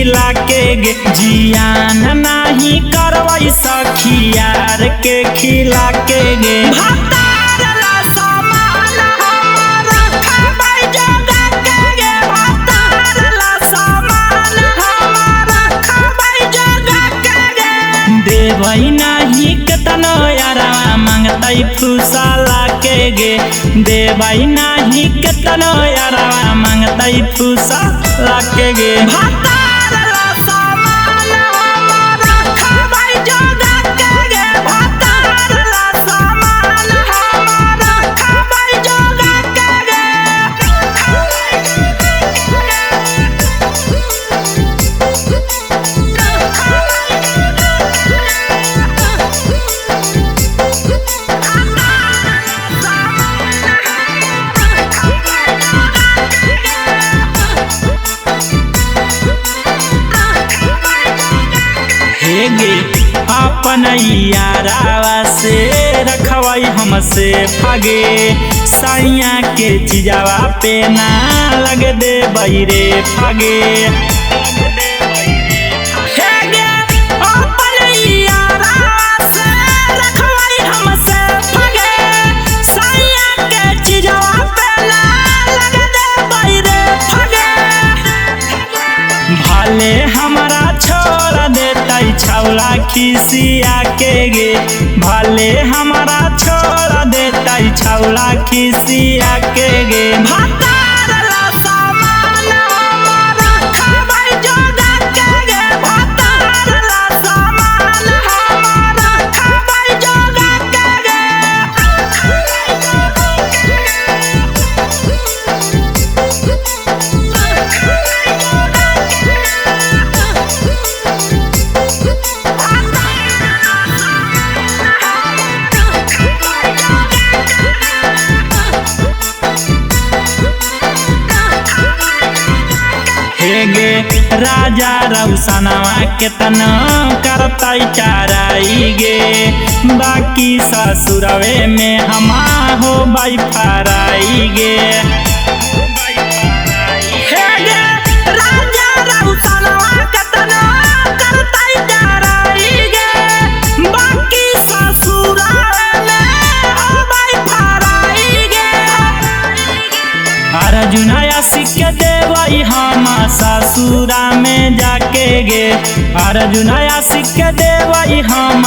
खिला के गे जियान नाही करवई सखियार के खिला के गे देवई नाही केतनो यारा मांगतई फुसाला के गे देवई नाही केतनो यारा मांगतई फुसाला के गे अपन यारावा से रखवाई हमसे भागे साइया के चिजावा पे ना लग दे बैरे भागे भाले हमारा छोड़ देतई छौला खिसिया के गे भाले हमारा छोड़ देतई छौला खिसिया के गे राजा रौसनवा केतन करतई चाराई गे बाकी ससुरवे में हमा हो बाई फराई गे अर्जुनया सिक्के देवई हम ससुरा में जाके गे अर्जुनया सिक्के देवई हम